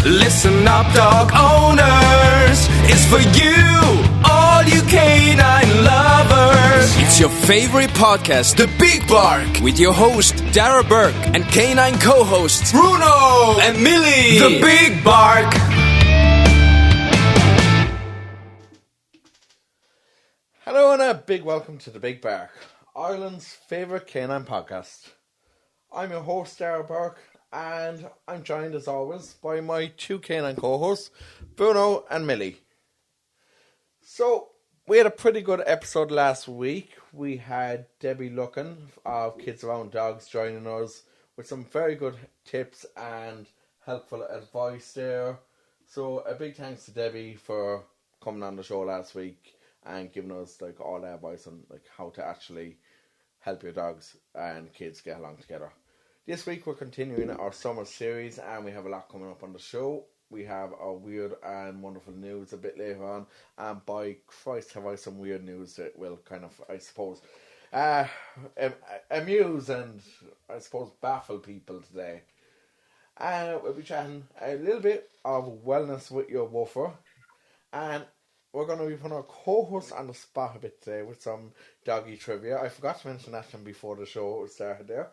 Listen up, dog owners, it's for you, all you canine lovers. It's your favorite podcast, The Big Bark, with your host, Darragh Burke, and canine co-hosts, Bruno and Milly. The Big Bark. Hello and a big welcome to The Big Bark, Ireland's favourite canine podcast. I'm your host, Darragh Burke, and I'm joined as always by my two canine co-hosts, Bruno and Milly. So, we had a pretty good episode last week. We had Debbie Luckin of Kids Around Dogs joining us with some very good tips and helpful advice there. So, a big thanks to Debbie for coming on the show last week and giving us all the advice on how to actually help your dogs and kids get along together. This week we're continuing our summer series and we have a lot coming up on the show. We have our weird and wonderful news a bit later on, and by Christ have I some weird news that will kind of, I suppose, amuse and I suppose baffle people today. We'll be chatting a little bit of wellness with your woofer, and we're going to be putting our co-host on the spot a bit today with some doggy trivia. I forgot to mention that to him before the show started there.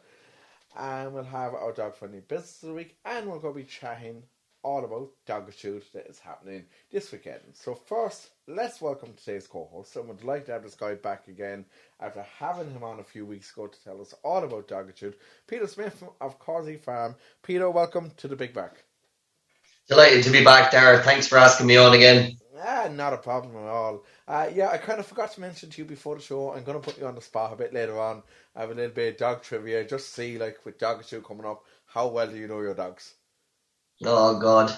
And we'll have our dog-friendly business of the week, and we're going to be chatting all about Darragh that is happening this weekend. So first, let's welcome today's co-host. And we'd like to have this guy back again after having him on a few weeks ago to tell us all about Darragh, Peter Smyth of Causey Farm. Peter, welcome to the Big Bark. Delighted to be back, Darragh. Thanks for asking me on again. Not a problem at all. I kind of forgot to mention to you before the show, I'm going to put you on the spot a bit later on. I have a little bit of dog trivia, just to see, with Darragh coming up, how well do you know your dogs? Oh, God.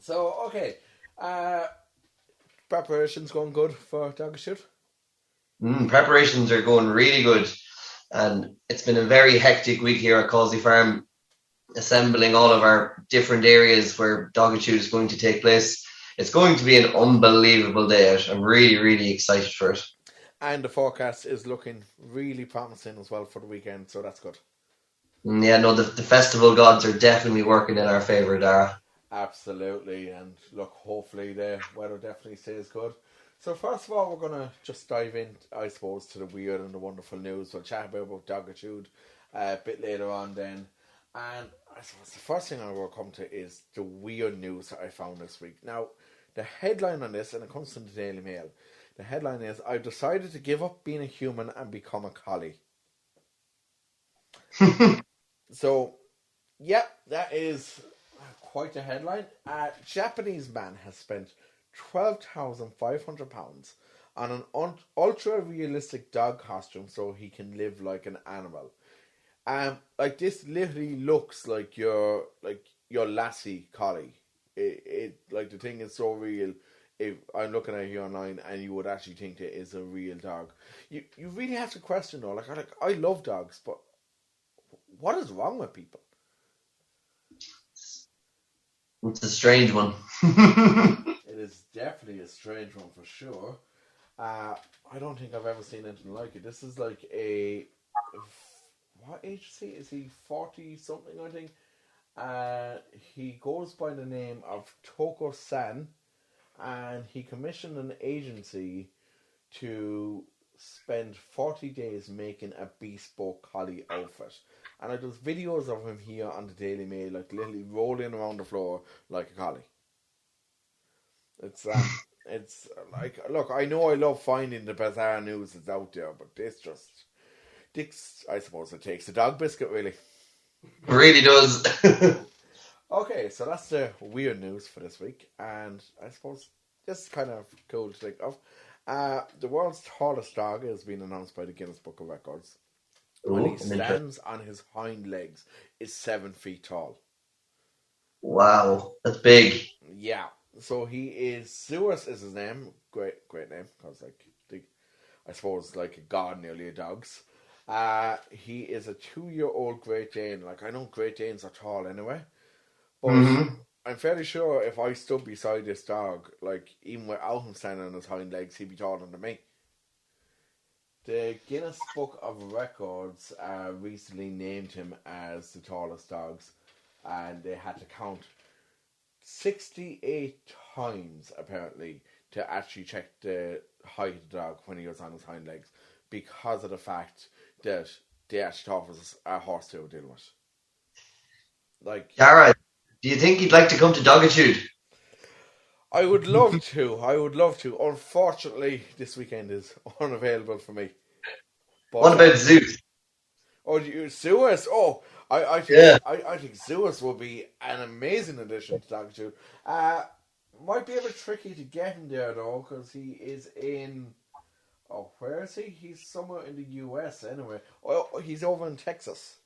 So, okay. Preparations going good for Darragh? Preparations are going really good. And it's been a very hectic week here at Causey Farm, assembling all of our different areas where Darragh is going to take place. It's going to be an unbelievable day out. I'm really, really excited for it. And the forecast is looking really promising as well for the weekend, so that's good. Yeah, no, the festival gods are definitely working in our favour, Darragh. Absolutely, and look, hopefully the weather definitely stays good. So first of all, we're going to just dive in, I suppose, to the weird and the wonderful news. We'll chat about Darragh a bit later on then. And I suppose the first thing I will come to is the weird news that I found this week. Now, the headline on this, and it comes from the Daily Mail, the headline is, I've decided to give up being a human and become a collie. So, yeah, that is quite a headline. A Japanese man has spent £12,500 on an ultra-realistic dog costume so he can live like an animal. This literally looks like your Lassie collie. It the thing is so real. If I'm looking at it here online, and you would actually think it is a real dog. You really have to question though. I love dogs, but what is wrong with people? It's a strange one. It is definitely a strange one for sure. I don't think I've ever seen anything like it. This is like a... What age is he? Is he 40 something, I think? He goes by the name of Toko-san, and he commissioned an agency to spend 40 days making a bespoke collie outfit. And there's videos of him here on the Daily Mail, literally rolling around the floor like a collie. It's look, I know I love finding the bizarre news that's out there, but I suppose it takes a dog biscuit, really. It really does. Okay, so that's the weird news for this week, and I suppose this is kind of cool to think of. The world's tallest dog has been announced by the Guinness Book of Records. When he stands on his hind legs, is 7 feet tall. Wow, that's big. Yeah, so he is... Zeus is his name. Great name, because I suppose a god nearly of dogs. He is a 2-year-old Great Dane. I know Great Danes are tall anyway, but I'm fairly sure if I stood beside this dog, even without him standing on his hind legs, he'd be taller than me. The Guinness Book of Records recently named him as the tallest dogs, and they had to count 68 times, apparently, to actually check the height of the dog when he was on his hind legs because of the fact that they actually thought it was a horse they were dealing with. Like, Darragh, do you think you'd like to come to Dogitude? I would love to. Unfortunately, this weekend is unavailable for me. But, What about Zeus? Oh, Zeus? Oh, I think Yeah. I think Zeus will be an amazing addition to Dogitude. Might be a bit tricky to get him there though, because he is in. Oh, where is he? He's somewhere in the US anyway. Oh, he's over in Texas.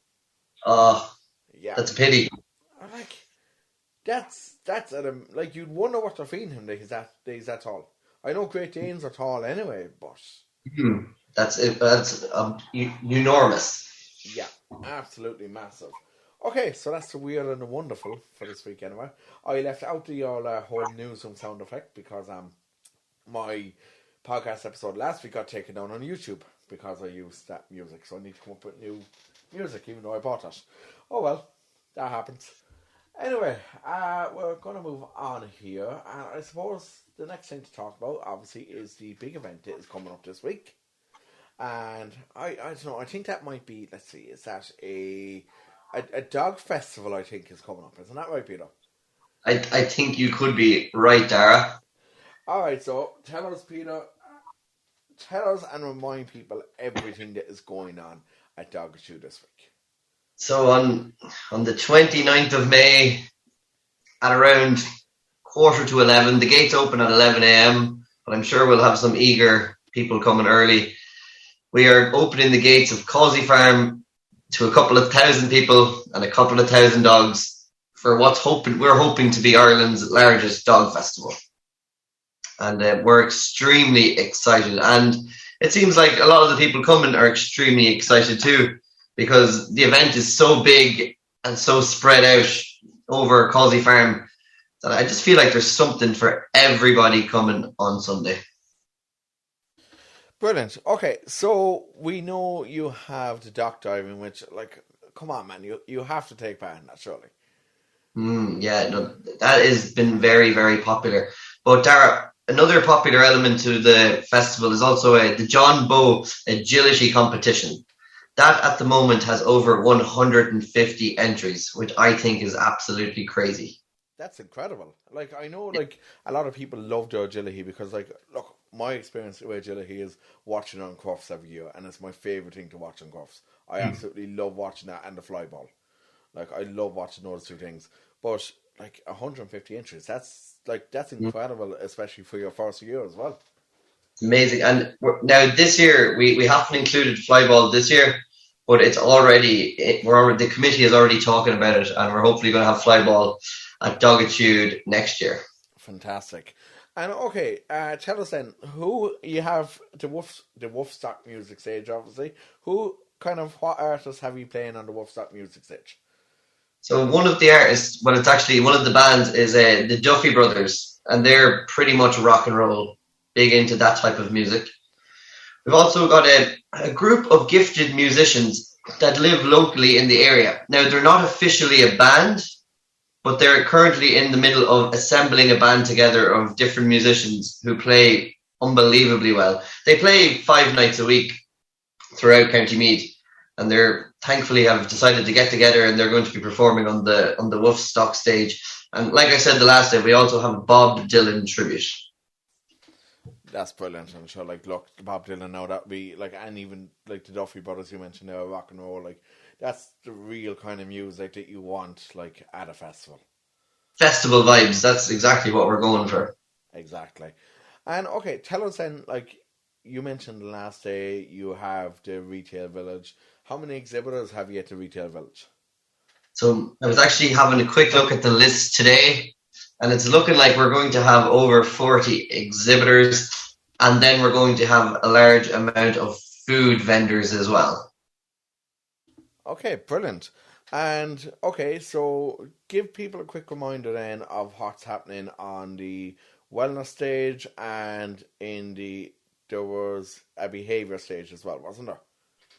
Oh, Yeah, that's a pity. like that's like you'd wonder what they're feeding him. That he's that tall. I know Great Danes are tall anyway, but That's it. That's enormous. yeah, absolutely massive. Okay, so that's the weird and the wonderful for this week anyway. I left out the whole news and sound effect because my podcast episode last week got taken down on YouTube because I used that music, so I need to come up with new music even though I bought it. Oh well, that happens. Anyway, we're going to move on here, and I suppose the next thing to talk about obviously is the big event that is coming up this week. And I don't know, I think that might be, let's see, is that a dog festival I think is coming up, isn't that right, Peter? I think you could be right, Darragh. Alright, so tell us, Peter, and remind people everything that is going on at Dogitude this week. So on the 29th of May at around 11:15, the gates open at 11 a.m, but I'm sure we'll have some eager people coming early. We are opening the gates of Causey Farm to a couple of thousand people and a couple of thousand dogs for we're hoping to be Ireland's largest dog festival. And we're extremely excited. And it seems like a lot of the people coming are extremely excited too, because the event is so big and so spread out over Causey Farm that I just feel like there's something for everybody coming on Sunday. Brilliant. Okay, so we know you have the dock diving, which, like, come on, man, you have to take part in that, surely. Yeah, no, that has been very, very popular. But Darragh, another popular element to the festival is also the John Bow agility competition. That at the moment has over 150 entries, which I think is absolutely crazy. That's incredible. Like, I know, like, a lot of people love the agility because, like, look, my experience with agility is watching on Crufts every year, and it's my favourite thing to watch on Crufts. I absolutely love watching that and the fly ball. Like, I love watching those two things. But, like, 150 entries, that's incredible, especially for your first year as well. Amazing. And now this year, we haven't included flyball this year, but it's the committee is already talking about it, and we're hopefully going to have flyball at Dogitude next year. Fantastic. And okay, tell us then, who you have the Woofstock music stage, obviously. What artists have you playing on the Woofstock music stage? So one of the artists, well, it's actually one of the bands is the Duffy Brothers, and they're pretty much rock and roll, big into that type of music. We've also got a group of gifted musicians that live locally in the area. Now, they're not officially a band, but they're currently in the middle of assembling a band together of different musicians who play unbelievably well. They play 5 nights a week throughout County Meath, and they're thankfully have decided to get together, and they're going to be performing on the Woofstock stage. And like I said the last day, we also have a Bob Dylan tribute. That's brilliant. I'm sure, like, look, Bob Dylan now, that'd be, like, and even, like, the Duffy Brothers you mentioned there, rock and roll, like, that's the real kind of music that you want, like, at a festival. Festival vibes, that's exactly what we're going for. Exactly. And, okay, tell us then, like, you mentioned the last day you have the retail village. How many exhibitors have you at the retail village? So I was actually having a quick look at the list today, and it's looking like we're going to have over 40 exhibitors, and then we're going to have a large amount of food vendors as well. Okay, brilliant. And, okay, so give people a quick reminder then of what's happening on the wellness stage, and there was a behaviour stage as well, wasn't there?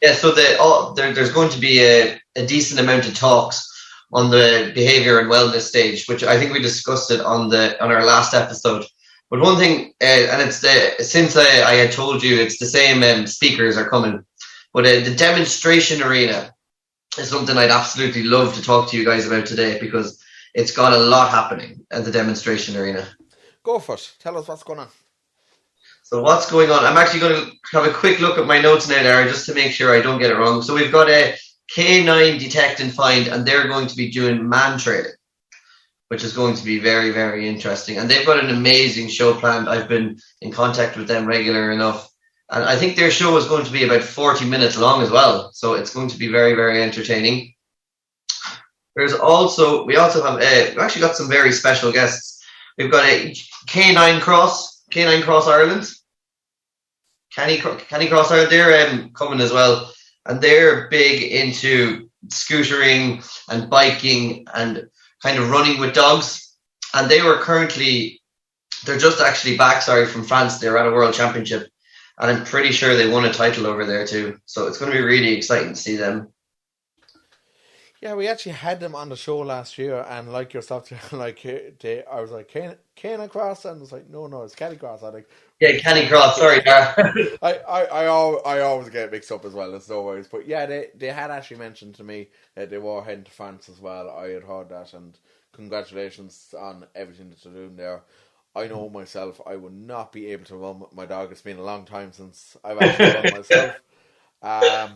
Yeah, so there's going to be a decent amount of talks on the behavior and wellness stage, which I think we discussed it on our last episode. But one thing, and it's since I had told you, it's the same speakers are coming, but the demonstration arena is something I'd absolutely love to talk to you guys about today, because it's got a lot happening at the demonstration arena. Go for it. Tell us what's going on. So what's going on? I'm actually going to have a quick look at my notes now, Darragh, just to make sure I don't get it wrong. So we've got a canine detect and find, and they're going to be doing man training, which is going to be very, very interesting. And they've got an amazing show planned. I've been in contact with them regular enough. And I think their show is going to be about 40 minutes long as well. So it's going to be very, very entertaining. We also have, we've actually got some very special guests. We've got a Canine Cross Ireland. Canny Cross Ireland, they're coming as well. And they're big into scootering and biking and kind of running with dogs. And they're just actually back, from France. They're at a world championship. And I'm pretty sure they won a title over there too. So it's going to be really exciting to see them. Yeah, we actually had them on the show last year, and like yourself, I was like, Canine Cross, and I was like, no, it's Canny Cross. Yeah, Canny Cross, sorry, Darragh. I always get mixed up as well, it's no worries. But yeah, they had actually mentioned to me that they were heading to France as well. I had heard that, and congratulations on everything that they're doing there. I know myself, I would not be able to run with my dog. It's been a long time since I've actually run myself.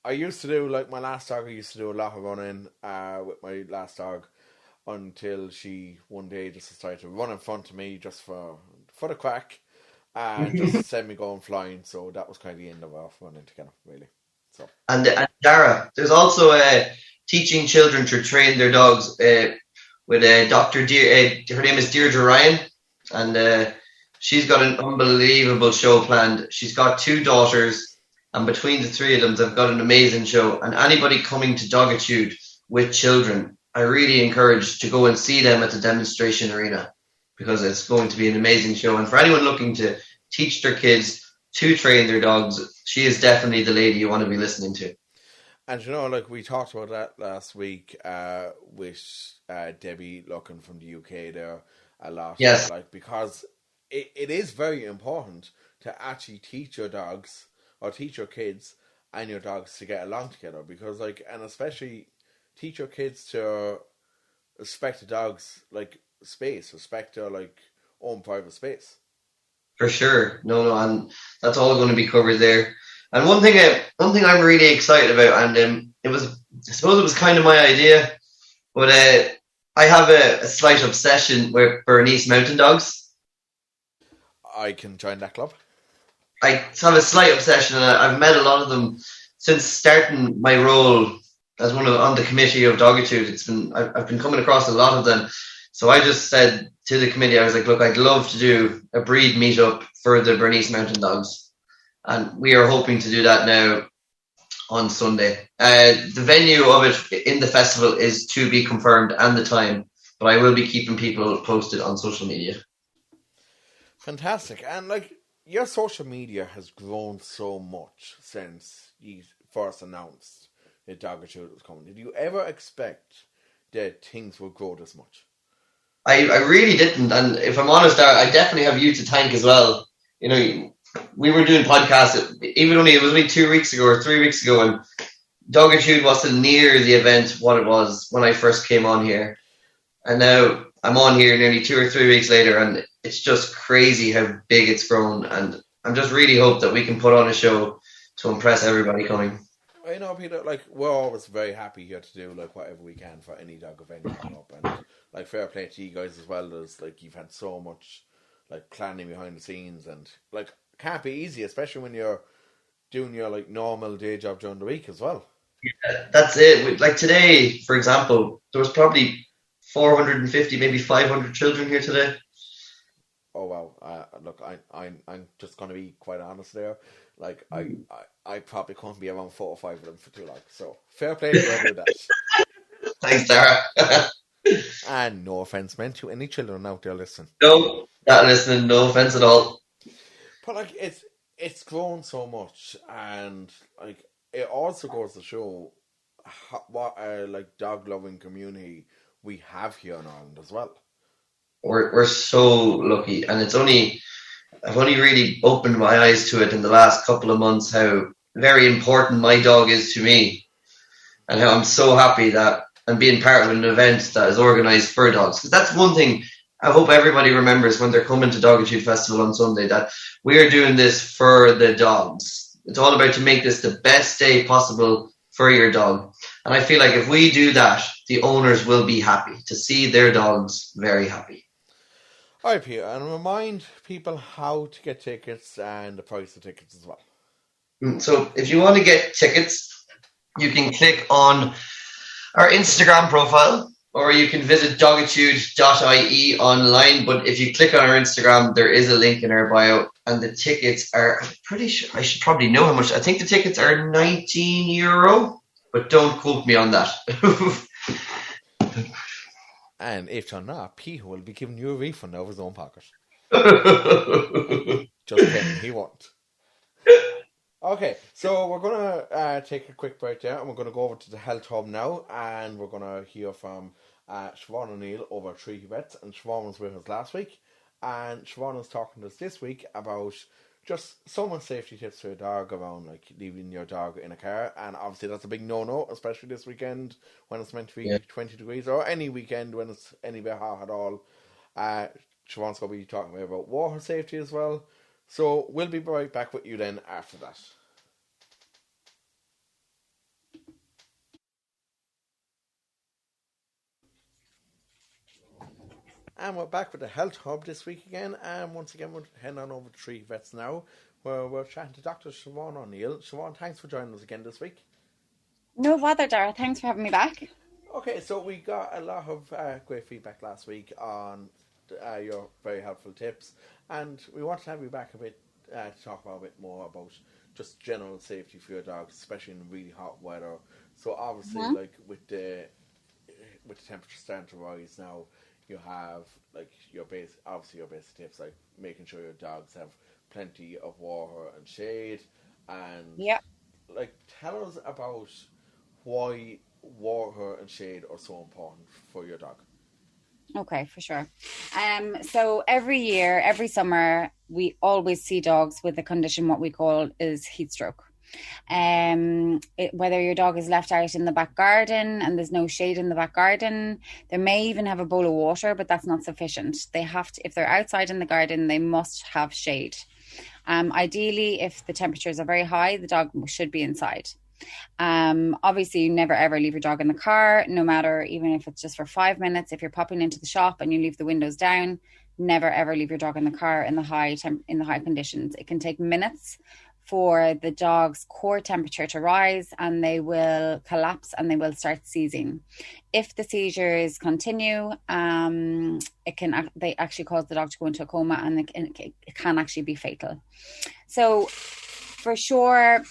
I used to do, my last dog, I used to do a lot of running with my last dog, until she one day just decided to run in front of me just for the crack, and just send me going flying. So that was kind of the end of our running together, really. So And Darragh, there's also teaching children to train their dogs with Dr. her name is Deirdre Ryan, and she's got an unbelievable show planned. She's got 2 daughters. And between the 3 of them, they've got an amazing show. And anybody coming to Doggitude with children, I really encourage to go and see them at the demonstration arena, because it's going to be an amazing show. And for anyone looking to teach their kids to train their dogs, she is definitely the lady you want to be listening to. And we talked about that last week with Debbie looking from the UK there a lot. Yes. Because it is very important to actually teach your dogs, or teach your kids and your dogs to get along together, because and especially teach your kids to respect the dogs space, respect their own private space. For sure, no, and that's all going to be covered there. And one thing I'm really excited about, and I suppose it was kind of my idea, but I have a slight obsession with Bernese Mountain Dogs. I can join that club. I have a slight obsession, and I've met a lot of them since starting my role as on the committee of Doggitude. I've been coming across a lot of them. So I just said to the committee, I was like, look, I'd love to do a breed meetup for the Bernese Mountain Dogs, and we are hoping to do that now on Sunday. The venue of it in the festival is to be confirmed, and the time, but I will be keeping people posted on social media. Fantastic. And your social media has grown so much since you first announced that Doggitude was coming. Did you ever expect that things would grow this much? I really didn't, and if I'm honest, I definitely have you to thank as well. We were doing podcasts, it was only 2 weeks ago or 3 weeks ago, and Doggitude wasn't near the event what it was when I first came on here. And now I'm on here nearly 2 or 3 weeks later, and it's just crazy how big it's grown. And I'm just really hope that we can put on a show to impress everybody coming. I know, Peter, we're always very happy here to do whatever we can for any dog event coming up, and fair play to you guys as well. There's you've had so much planning behind the scenes, and can't be easy, especially when you're doing your normal day job during the week as well. Yeah, that's it. Today, for example, there was probably 450, maybe 500 children here today. Oh wow! Look, I'm just going to be quite honest there. I probably can't be around 4 or 5 of them for too long. So fair play to whoever that. Thanks, Darragh. And no offense meant to any children out there listening. No, not listening. No offense at all. But it's grown so much, and it also goes to show what like dog loving community we have here in Ireland as well. We're so lucky, and I've only really opened my eyes to it in the last couple of months how very important my dog is to me, and how I'm so happy that I'm being part of an event that is organised for dogs. Because that's one thing I hope everybody remembers when they're coming to Dogitude Festival on Sunday, that we're doing this for the dogs. It's all about to make this the best day possible for your dog. And I feel like if we do that, the owners will be happy to see their dogs very happy. All right, Peter, and remind people how to get tickets and the price of tickets as well. So if you want to get tickets, you can click on our Instagram profile, or you can visit dogitude.ie online. But if you click on our Instagram, there is a link in our bio, and the tickets are, I'm pretty sure, I should probably know how much. I think the tickets are €19, but don't quote me on that. And if you're not, Peter will be giving you a refund out of his own pocket. Just kidding, he won't. Okay, so we're going to take a quick break there, and we're going to go over to the Health Hub now, and we're going to hear from Siobhan O Neill over at Trusty Vets, and Siobhan was with us last week, and Siobhan is talking to us this week about just some safety tips for your dog around like leaving your dog in a car, and obviously that's a big no-no, especially this weekend when it's meant to be 20 degrees, or any weekend when it's any bit hot at all. Siobhan's going to be talking about water safety as well, so we'll be right back with you then after that. And we're back with the Health Hub this week again, and once again we're heading on over to Trusty Vets now, where we're chatting to Dr. Siobhan O Neill. Siobhan, thanks for joining us again this week. No bother, Darragh. Thanks for having me back. Okay, so we got a lot of great feedback last week on your very helpful tips, and we want to have you back a bit to talk about a bit more about just general safety for your dogs, especially in really hot weather. So obviously, like with the temperature starting to rise now, you have like your basic tips, like making sure your dogs have plenty of water and shade, and like tell us about why water and shade are so important for your dog. Okay, for sure. So every year, every summer, we always see dogs with a condition what we call is heat stroke. Whether your dog is left out in the back garden and there's no shade in the back garden, they may even have a bowl of water, but that's not sufficient. They have to, if they're outside in the garden, they must have shade. Ideally, if the temperatures are very high, the dog should be inside. Obviously, you never ever leave your dog in the car, no matter, even if it's just for 5 minutes. If you're popping into the shop and you leave the windows down, never ever leave your dog in the car in the high conditions. It can take minutes for the dog's core temperature to rise, and they will collapse and they will start seizing. If the seizures continue, they actually cause the dog to go into a coma, and it can actually be fatal. So for sure,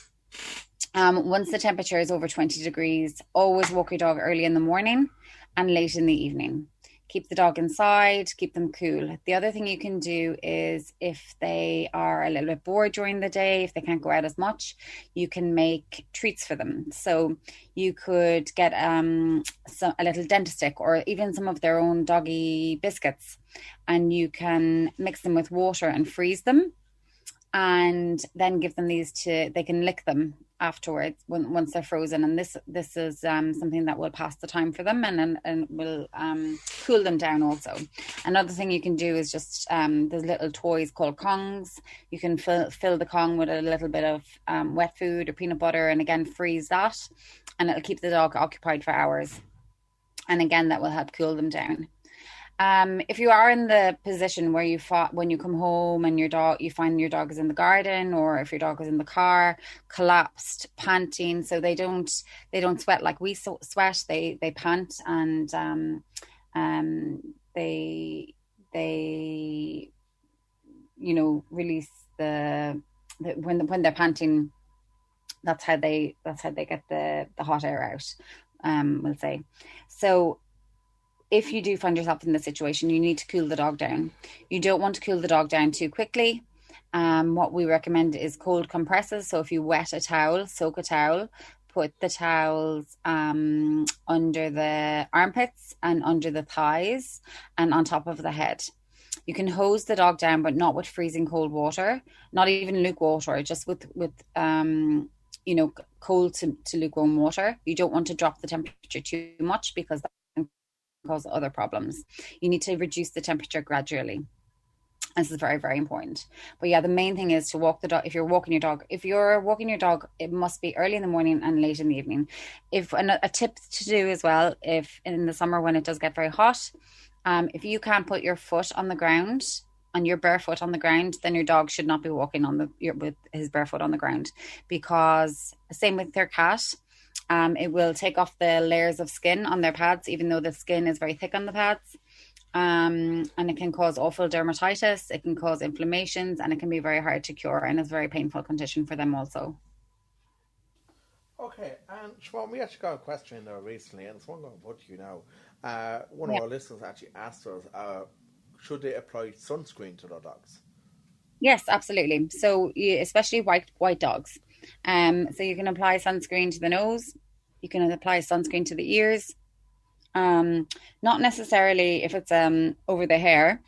once the temperature is over 20 degrees, always walk your dog early in the morning and late in the evening. Keep the dog inside, keep them cool. The other thing you can do is if they are a little bit bored during the day, if they can't go out as much, you can make treats for them. So you could get a little dentist stick, or even some of their own doggy biscuits, and you can mix them with water and freeze them, and then give them they can lick them afterwards once they're frozen, and this is something that will pass the time for them and will cool them down also. Another thing you can do is just there's little toys called Kongs. You can fill the Kong with a little bit of wet food or peanut butter, and again freeze that, and it'll keep the dog occupied for hours, and again that will help cool them down. If you are in the position where when you come home and you find your dog is in the garden, or if your dog is in the car, collapsed, panting, so they don't sweat like we sweat, they pant, and they release when they're panting. That's how they get the hot air out. We'll say so. If you do find yourself in this situation, you need to cool the dog down. You don't want to cool the dog down too quickly. What we recommend is cold compresses. So if you wet a towel, soak a towel, put the towels under the armpits and under the thighs and on top of the head. You can hose the dog down, but not with freezing cold water, not even lukewarm water, just with cold to lukewarm water. You don't want to drop the temperature too much because that can cause other problems. You need to reduce the temperature gradually. This is very, very important. But yeah, the main thing is to walk the dog. If you're walking your dog, it must be early in the morning and late in the evening. A tip to do as well, if in the summer when it does get very hot, if you can't put your foot on the ground, on your barefoot on the ground, then your dog should not be walking with his barefoot on the ground, because same with their cat. It will take off the layers of skin on their pads, even though the skin is very thick on the pads. And it can cause awful dermatitis, it can cause inflammations, and it can be very hard to cure, and it's a very painful condition for them also. Okay, and Siobhan, we actually got a question in there recently, and it's one I'm going to put to you now. One of our listeners actually asked us, should they apply sunscreen to their dogs? Yes, absolutely. So especially white dogs. So you can apply sunscreen to the nose, you can apply sunscreen to the ears. Not necessarily if it's over the hair,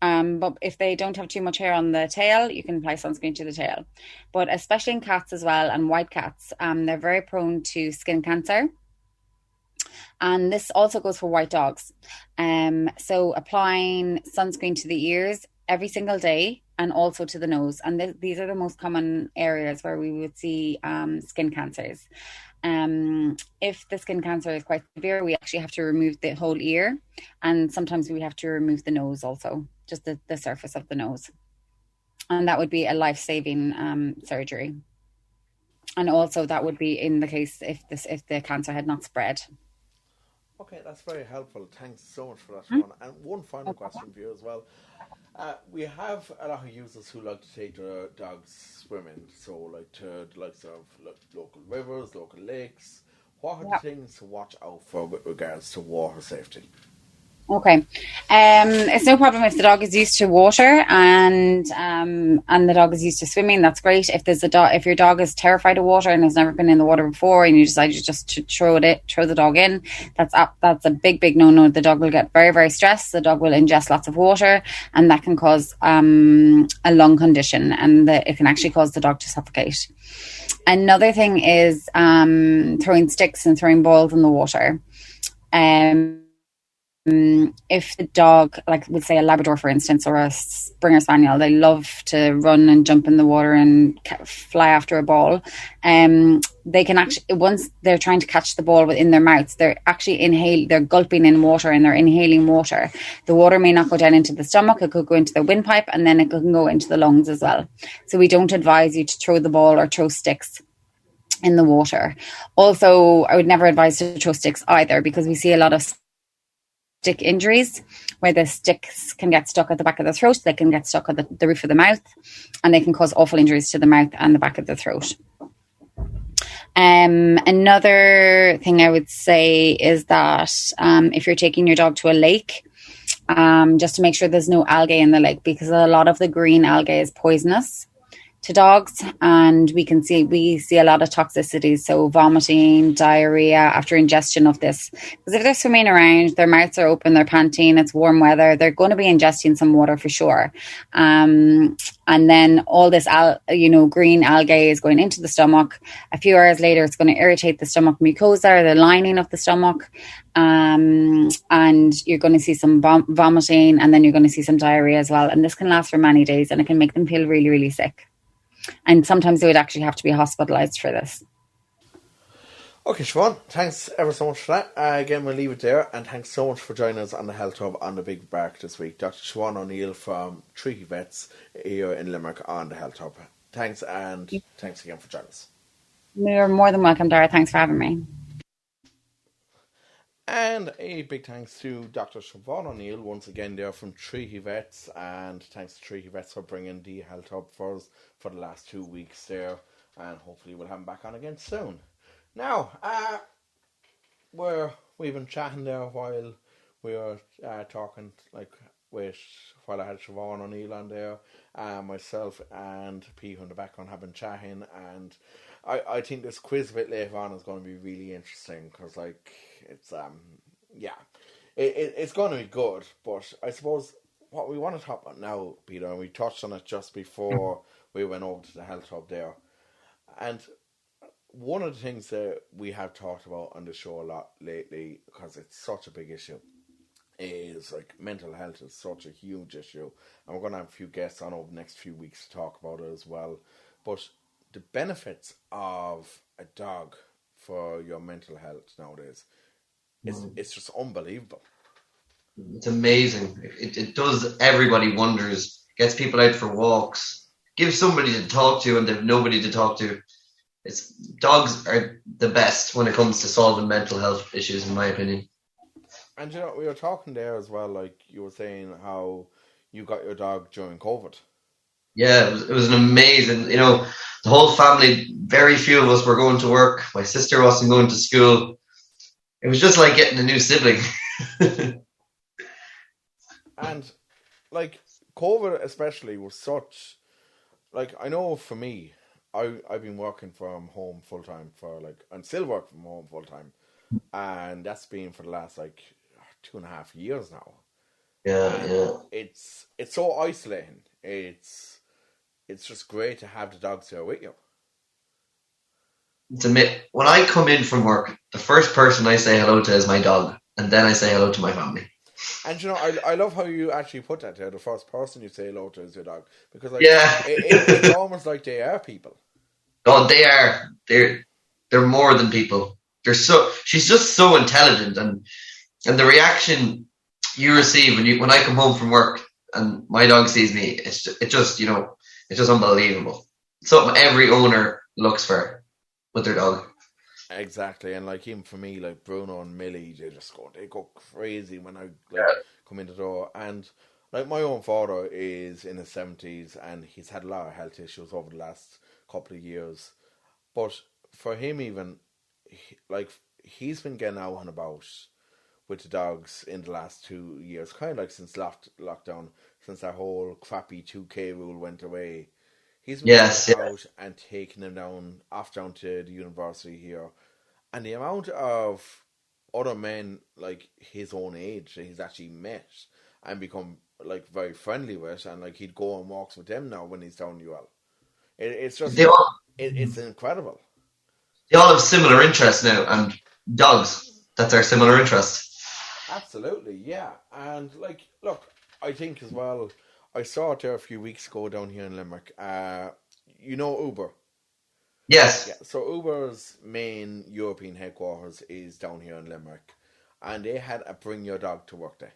but if they don't have too much hair on the tail, you can apply sunscreen to the tail. But especially in cats as well, and white cats, they're very prone to skin cancer, and this also goes for white dogs. So applying sunscreen to the ears every single day, and also to the nose, and these are the most common areas where we would see skin cancers. If the skin cancer is quite severe, we actually have to remove the whole ear, and sometimes we have to remove the nose also, just the surface of the nose, and that would be a life-saving surgery. And also that would be in the case if the cancer had not spread. Okay, that's very helpful. Thanks so much for that, Siobhan. And one final question for you as well. We have a lot of users who like to take their dogs swimming, so like to the likes of local rivers, local lakes. What are the things to watch out for with regards to water safety? Okay, it's no problem if the dog is used to water and the dog is used to swimming. That's great. If your dog is terrified of water and has never been in the water before, and you decide just to throw the dog in, that's a big no. The dog will get very, very stressed. The dog will ingest lots of water, and that can cause a lung condition, and it can actually cause the dog to suffocate. Another thing is throwing sticks and throwing balls in the water. If the dog, like we'll say a Labrador for instance, or a Springer Spaniel, they love to run and jump in the water and fly after a ball. They can actually, once they're trying to catch the ball within their mouths, they're actually they're gulping in water and they're inhaling water. The water may not go down into the stomach, it could go into the windpipe, and then it can go into the lungs as well. So we don't advise you to throw the ball or throw sticks in the water. Also, I would never advise to throw sticks either, because we see a lot of stick injuries where the sticks can get stuck at the back of the throat, they can get stuck at the roof of the mouth, and they can cause awful injuries to the mouth and the back of the throat. Another thing I would say is that if you're taking your dog to a lake, just to make sure there's no algae in the lake, because a lot of the green algae is poisonous to dogs, and we see a lot of toxicities, so vomiting, diarrhea after ingestion of this. Because if they're swimming around, their mouths are open, they're panting, it's warm weather, they're going to be ingesting some water for sure. And then all this green algae is going into the stomach. A few hours later, it's going to irritate the stomach mucosa, or the lining of the stomach, and you're going to see some vomiting, and then you're going to see some diarrhea as well. And this can last for many days, and it can make them feel really, really sick. And sometimes they would actually have to be hospitalised for this. Okay, Siobhan, thanks ever so much for that. Again, we'll leave it there, and thanks so much for joining us on the Health Hub on the Big Bark this week. Dr. Siobhan O Neill from Treaty Vets here in Limerick on the Health Hub. Thanks, and thanks again for joining us. You're more than welcome, Darragh. Thanks for having me. And a big thanks to Dr. Siobhan O Neill once again there from Treaty Vets, and thanks to Treaty Vets for bringing the Health Hub for us for the last 2 weeks there, and hopefully we'll have him back on again soon. Now, we've been chatting there while we were talking, while I had Siobhan O Neill on there, myself and Pete in the background have been chatting, and I think this quiz a bit later on is going to be really interesting because, like, it's it's going to be good. But I suppose what we want to talk about now, Peter, and we touched on it just before we went over to the health hub there, and one of the things that we have talked about on the show a lot lately, because it's such a big issue, is like mental health is such a huge issue, and we're going to have a few guests on over the next few weeks to talk about it as well. But the benefits of a dog for your mental health nowadays, it's just unbelievable. It's amazing. It does everybody wonders. Gets people out for walks. Gives somebody to talk to, and they've nobody to talk to. Dogs are the best when it comes to solving mental health issues, in my opinion. And you know, we were talking there as well, like you were saying how you got your dog during COVID. Yeah, it was an amazing, the whole family, very few of us were going to work. My sister wasn't going to school. It was just like getting a new sibling. And like COVID especially was such, like, I know for me, I've been working from home full time I'm still working from home full time, and that's been for the last like 2.5 years now. Yeah. It's so isolating. It's just great to have the dogs there with you. When I come in from work, the first person I say hello to is my dog, and then I say hello to my family. And you know, I love how you actually put that there. The first person you say hello to is your dog, because like it's almost like they are people. Oh, they are. They're more than people. She's just so intelligent, and the reaction you receive when I come home from work and my dog sees me, it's just unbelievable. It's something every owner looks for with their dog. Exactly, and like even for me, like Bruno and Milly, they go crazy when I come in the door. And like my own father is in his 70s, and he's had a lot of health issues over the last couple of years. But for him, even he's been getting out and about with the dogs in the last 2 years, kind of like since lockdown, since that whole crappy 2K rule went away. He's been out and taking them down to the university here. And the amount of other men, like his own age, that he's actually met and become like very friendly with, and like he'd go on walks with them now when he's down UL. It's just, it's incredible. They all have similar interests now, and dogs, that's our similar interest. Absolutely, yeah. And like, look, I think as well, I saw it there a few weeks ago down here in Limerick. You know Uber? Yes. Yeah, so Uber's main European headquarters is down here in Limerick, and they had a Bring Your Dog to Work day.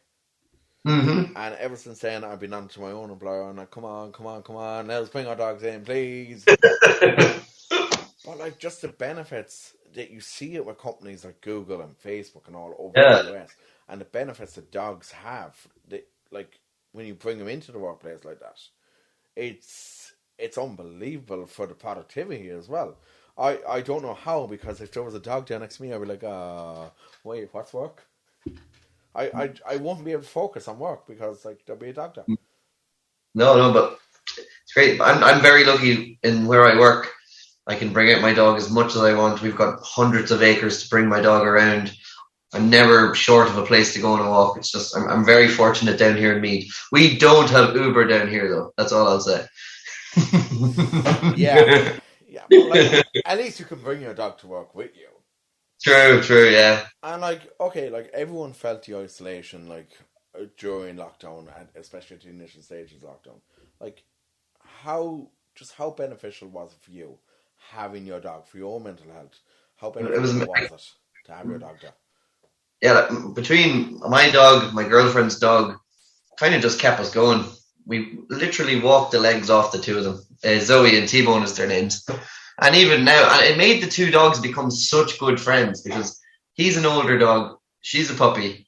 Mm-hmm. And ever since then, I've been on to my own employer, and like, come on, let's bring our dogs in, please. But like, just the benefits that you see it with companies like Google and Facebook and all over the US, and the benefits that dogs have, that like when you bring them into the workplace like that, it's unbelievable for the productivity as well. I don't know how, because if there was a dog there next to me, I'd be like, wait, what's work? I won't be able to focus on work because like there'll be a dog there. No, but it's great. I'm very lucky in where I work. I can bring out my dog as much as I want. We've got hundreds of acres to bring my dog around. I'm never short of a place to go on a walk. It's just I'm very fortunate down here in Meath. We don't have Uber down here though. That's all I'll say. Yeah. But like, at least you can bring your dog to work with you. True, yeah. And like, okay, like everyone felt the isolation like during lockdown, and especially at the initial stages of lockdown. Like, how beneficial was it for you having your dog for your own mental health? How beneficial was it to have your dog there? Yeah, like, between my dog, my girlfriend's dog, kind of just kept us going. We literally walked the legs off the two of them. Zoe and T-Bone is their names. And even now, it made the two dogs become such good friends, because he's an older dog, she's a puppy.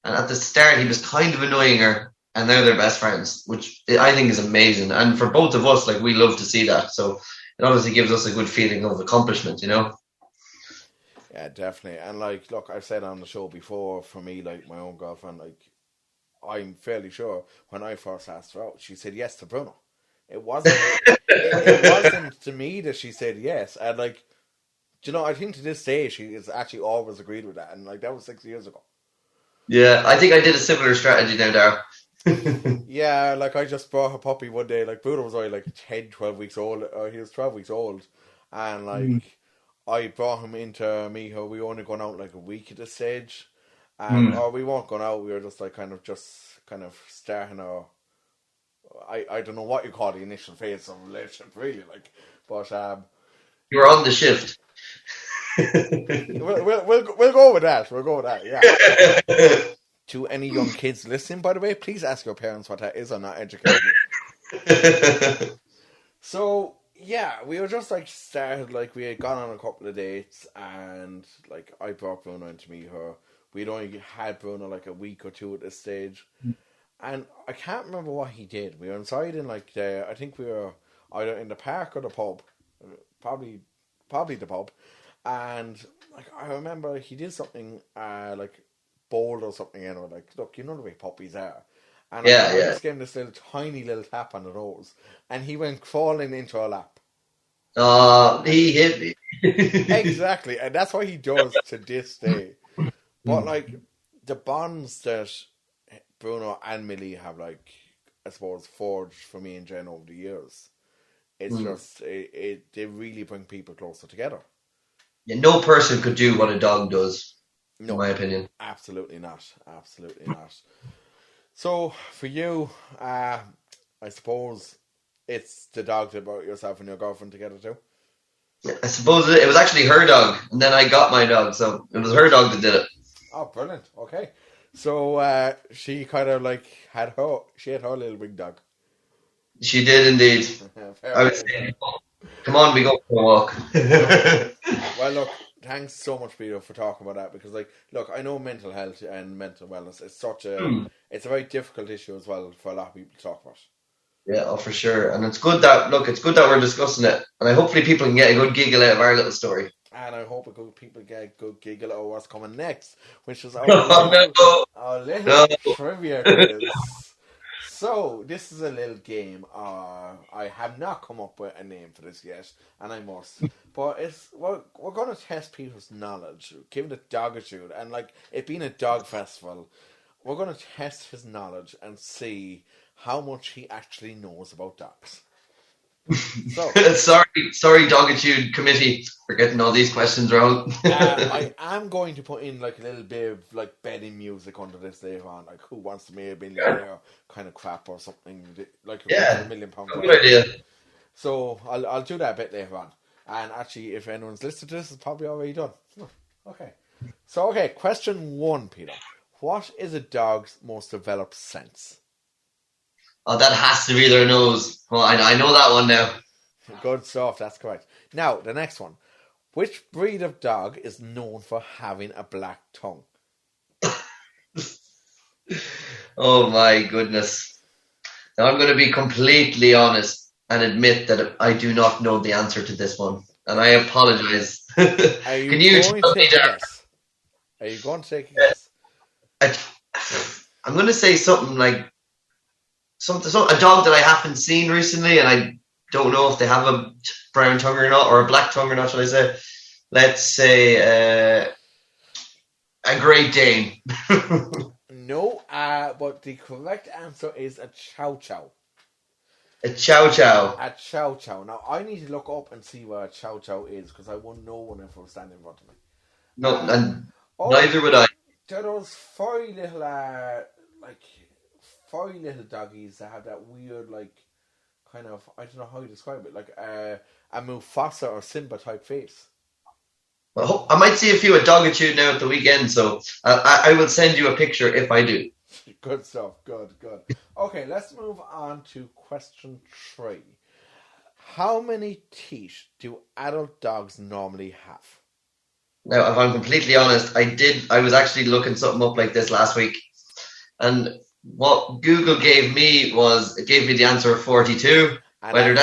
And at the start, he was kind of annoying her, and now they're best friends, which I think is amazing. And for both of us, like, we love to see that. So it obviously gives us a good feeling of accomplishment, you know? Yeah, definitely. And like, look, I've said on the show before, for me, like my own girlfriend, like I'm fairly sure when I first asked her out, she said yes to Bruno, It wasn't. It wasn't to me that she said yes, and like, do you know, I think to this day she has actually always agreed with that, and like that was 6 years ago. Yeah, I think I did a similar strategy now, Darragh. Yeah, like I just brought a puppy one day. Like Bruno was only like 10, 12 weeks old. He was 12 weeks old, and like I brought him into Miho. We were only going out like a week at this stage, and or we weren't going out. We were just like kind of starting our. I don't know what you call the initial phase of a relationship, really. Like, but You were on the shift. we'll go with that. We'll go with that. Yeah. To any young kids listening, by the way, please ask your parents what that is. I'm not educated. So yeah, we were just like started, like we had gone on a couple of dates, and like I brought Bruno in to meet her. We'd only had Bruno like a week or two at this stage, and I can't remember what he did. We were inside in like I think we were either in the park or the pub, probably the pub, and like I remember he did something like bold or something, and we're like, look, you know the way puppies are. And I just gave him this tiny little tap on the nose, and he went crawling into her lap. He hit me. Exactly, and that's what he does to this day. But like the bonds that Bruno and Milly have, like I suppose, forged for me and Jen over the years, it's just they really bring people closer together. Yeah, no person could do what a dog does. No, in my opinion. Absolutely not. Absolutely not. So, for you, I suppose it's the dog that brought yourself and your girlfriend together too? Yeah, I suppose it was actually her dog, and then I got my dog, so it was her dog that did it. Oh, brilliant. Okay. So, she kind of like had her little big dog. She did indeed. I would say, come on, we go for a walk. Well, look, thanks so much, Peter, for talking about that, because, like, look, I know mental health and mental wellness is such it's a very difficult issue as well for a lot of people to talk about. Yeah, oh, for sure. And it's good that we're discussing it, and hopefully people can get a good giggle out of our little story. And I hope people get a good giggle out of what's coming next, which is our little trivia quiz. So, this is a little game. I have not come up with a name for this yet, and I must. But we're going to test Peter's knowledge, given it dogitude, and like it being a dog festival, we're going to test his knowledge and see how much he actually knows about dogs. So, sorry, Dogitude Committee, for getting all these questions wrong. I am going to put in like a little bit of like betting music under this later on, like Who Wants to Be a Millionaire kind of crap or something, like £1 million. Good idea. So I'll do that a bit later on. And actually, if anyone's listened to this, it's probably already done. Okay. So question 1, Peter. What is a dog's most developed sense? Oh, that has to be their nose. Well, I know that one now. Good stuff, that's correct. Now, the next one. Which breed of dog is known for having a black tongue? Oh my goodness. Now I'm going to be completely honest and admit that I do not know the answer to this one. And I apologize. Can you tell me, Darragh? Are you going to take a guess? I'm going to say something like a dog that I haven't seen recently, and I don't know if they have a brown tongue or not, or a black tongue or not, shall I say. Let's say a Great Dane. No, but the correct answer is a Chow Chow. A Chow Chow. A Chow Chow. Now, I need to look up and see where a Chow Chow is, because I wouldn't know one if I was standing in front of me. No, and neither would I. There are those furry little doggies that have that weird, like, kind of, I don't know how you describe it, like a Mufasa or Simba type face. Well, I might see a few at Dogitude now at the weekend, so I will send you a picture if I do. Good stuff. Good. Okay, let's move on to question 3. How many teeth do adult dogs normally have? Now, if I'm completely honest, I was actually looking something up like this last week, and what Google gave me the answer of 42. And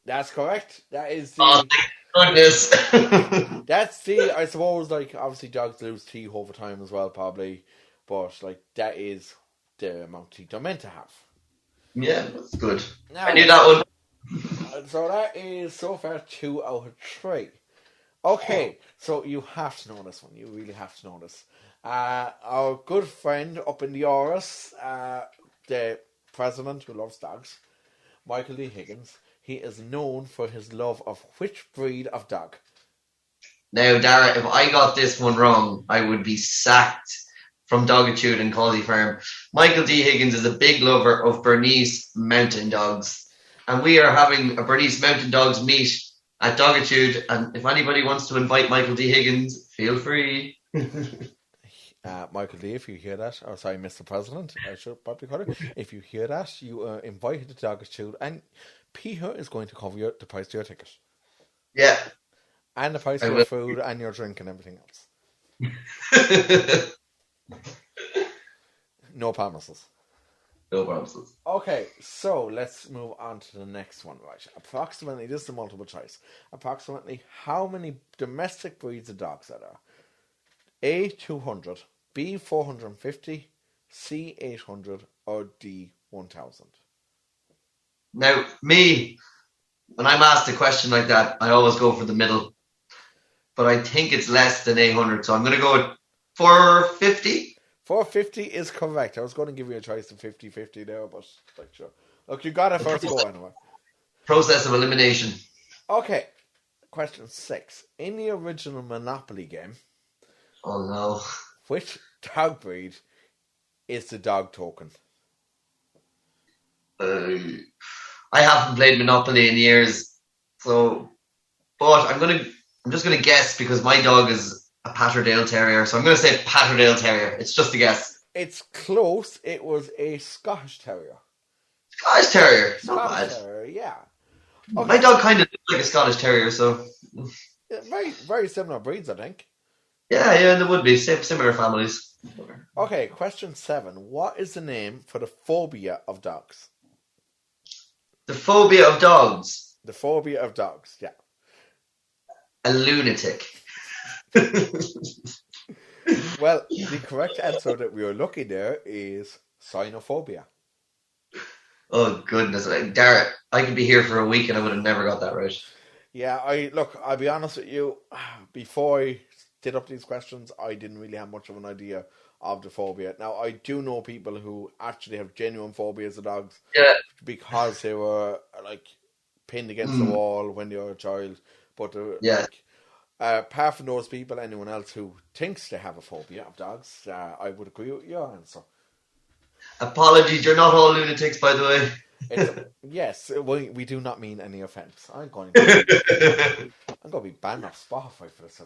that's correct. That is the. Oh, thank goodness. That's the. I suppose, like, obviously dogs lose teeth over time as well, probably, but like that is the amount of teeth they're meant to have. Yeah, that's good. Now, I knew that one. So that is so far 2 out of 3. Okay, so you have to know this one. You really have to know this. Our good friend up in the Oris, the president who loves dogs, Michael D. Higgins, he is known for his love of which breed of dog? Now, Darragh, if I got this one wrong, I would be sacked from Dogitude and Causey Farm. Michael D. Higgins is a big lover of Bernese Mountain Dogs. And we are having a Bernese Mountain Dogs meet at Dogitude. And if anybody wants to invite Michael D. Higgins, feel free. Michael D., if you hear that, or sorry, Mr. President, I should probably call it. If you hear that, you are invited to Dogitude, and Peter is going to cover the price of your ticket. Yeah. And the price of your food and your drink and everything else. No promises. No promises. Okay, so let's move on to the next one. Right, approximately, this is a multiple choice. Approximately, how many domestic breeds of dogs are there? A, 200, B, 450, C, 800, or D, 1000? Now, me, when I'm asked a question like that, I always go for the middle. But I think it's less than 800, so I'm going to go with 450. 450 is correct. I was going to give you a choice of 50-50 there, but like, sure. Look, you got it first go anyway. Process of elimination. Okay, question 6. In the original Monopoly game, oh no, which dog breed is the dog token? I haven't played Monopoly in years, so but I'm just gonna guess because my dog is a Patterdale Terrier, so I'm gonna say Patterdale Terrier. It's just a guess. It's close. It was a Scottish Terrier. Scottish Terrier, not Scottish bad. Terrier, yeah. Okay. My dog kind of looks like a Scottish Terrier, so Very, very similar breeds, I think. yeah, there would be similar families. Okay, question 7. What is the name for the phobia of dogs? The phobia of dogs. The phobia of dogs, yeah. A lunatic. Well, the correct answer that we are looking there is cynophobia. Oh goodness, Darragh, I could be here for a week and I would have never got that right. Yeah, I'll be honest with you, before I did up these questions, I didn't really have much of an idea of the phobia. Now, I do know people who actually have genuine phobias of dogs because they were, like, pinned against the wall when they were a child. But, apart from those people, anyone else who thinks they have a phobia of dogs, I would agree with your answer. Apologies, you're not all lunatics, by the way. Yes, we do not mean any offence. I'm going to be banned off Spotify for this.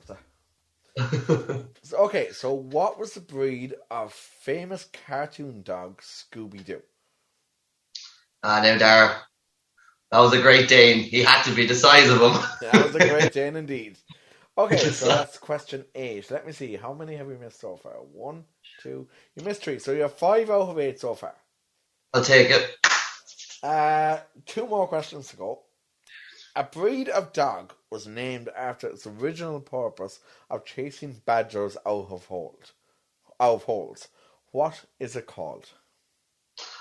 So what was the breed of famous cartoon dog Scooby-Doo? Now, Darragh, that was a Great Dane. He had to be the size of him. That was a Great Dane indeed. Okay, so that's question 8. Let me see. How many have we missed so far? 1, 2. You missed 3. So you have 5 out of 8 so far. I'll take it. 2 more questions to go. A breed of dog was named after its original purpose of chasing badgers out of holes. What is it called?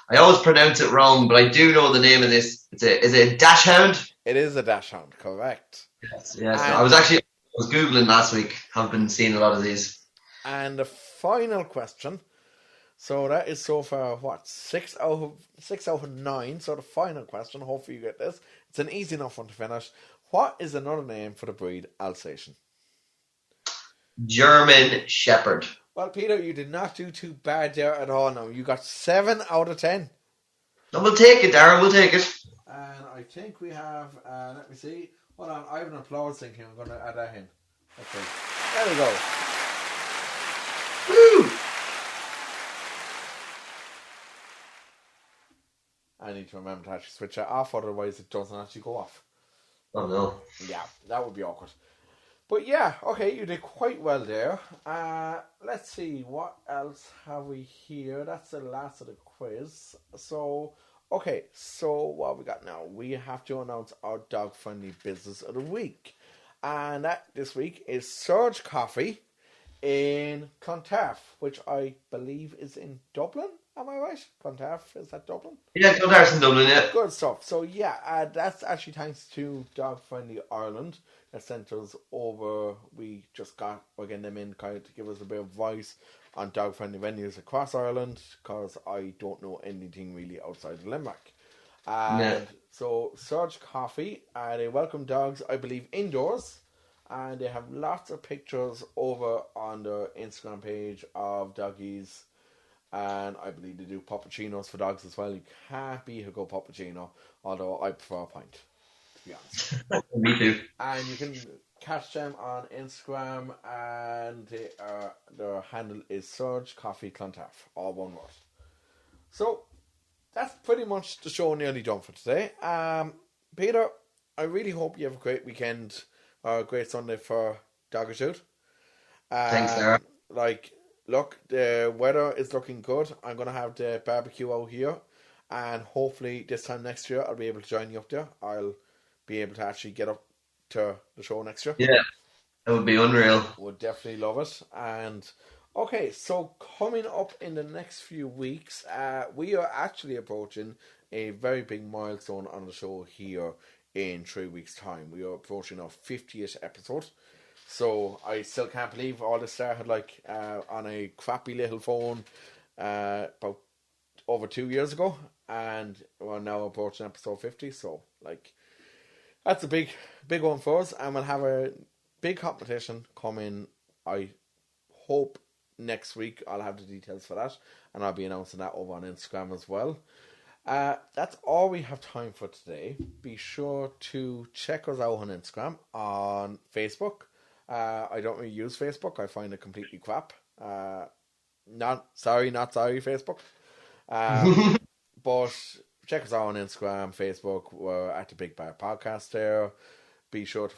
I always pronounce it wrong, but I do know the name of this. Is it a dachshund? It is a dachshund, correct. Yes. I was Googling last week. I've been seeing a lot of these. And the final question. So that is so far, 6 out of 9. So the final question, hopefully you get this. It's an easy enough one to finish. What is another name for the breed Alsatian? German Shepherd. Well, Peter, you did not do too bad there at all now. You got 7 out of 10. No, we'll take it, Darragh. We'll take it. And I think we have, let me see. Hold on, I have an applause thing here. I'm going to add that in. Okay. There we go. Woo! I need to remember to actually switch it off, otherwise it doesn't actually go off. Oh no. Yeah, that would be awkward. But yeah, okay, you did quite well there. Let's see, what else have we here? That's the last of the quiz. So, okay, so what have we got now? We have to announce our dog-friendly business of the week. And that this week is Surge Coffee in Clontarf, which I believe is in Dublin. Am I right? Clontarf, is that Dublin? Yeah, Clontarf's in Dublin, yeah. Good stuff. So yeah, that's actually thanks to Dog Friendly Ireland that sent us over. We're getting them in kind of to give us a bit of advice on dog friendly venues across Ireland, because I don't know anything really outside of Limerick. And so Surge Coffee, they welcome dogs, I believe, indoors, and they have lots of pictures over on their Instagram page of doggies, and I believe they do puppuccinos for dogs as well. You can't beat a good puppuccino, although I prefer a pint, to be honest. Me too. And you can catch them on Instagram, and their handle is Surge Coffee Clontarf, all one word. So that's pretty much the show nearly done for today. Peter, I really hope you have a great weekend, or a great Sunday for Darragh. Thanks, Darragh. Look, the weather is looking good. I'm going to have the barbecue out here, and hopefully this time next year I'll be able to join you up there. I'll be able to actually get up to the show next year. Yeah, that would be unreal. Would definitely love it. And okay, so coming up in the next few weeks, we are actually approaching a very big milestone on the show here in 3 weeks' time. We are approaching our 50th episode. So I still can't believe all this started on a crappy little phone about over 2 years ago, and we're now approaching episode 50. So that's a big one for us, and we'll have a big competition coming. I hope next week. I'll have the details for that, and I'll be announcing that over on Instagram as well. That's all we have time for today. Be sure to check us out on Instagram, on Facebook. I don't really use Facebook. I find it completely crap. Not sorry, Facebook. But check us out on Instagram, Facebook. We're at the Big Bar Podcast there. Be sure to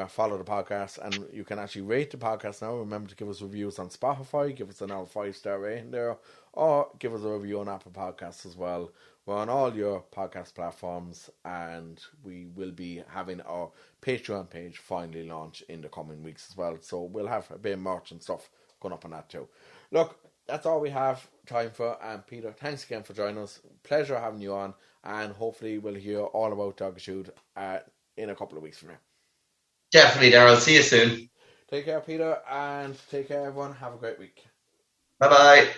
follow the podcast, and you can actually rate the podcast now. Remember to give us reviews on Spotify, give us another 5-star rating there, or give us a review on Apple Podcasts as well. We're on all your podcast platforms, and we will be having our Patreon page finally launch in the coming weeks as well. So we'll have a bit of merch and stuff going up on that too. Look, that's all we have time for. And Peter, thanks again for joining us. Pleasure having you on, and hopefully we'll hear all about Darragh in a couple of weeks from now. Definitely, Darrell. See you soon. Take care, Peter, and take care, everyone. Have a great week. Bye-bye.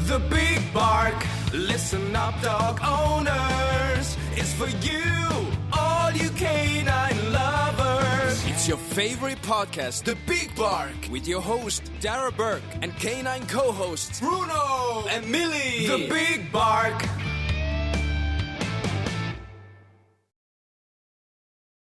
The Big Bark, listen up, dog owners. It's for you, all you canine lovers. It's your favorite podcast, The Big Bark, with your host, Darragh and canine co-hosts, Bruno and Milly. The Big Bark,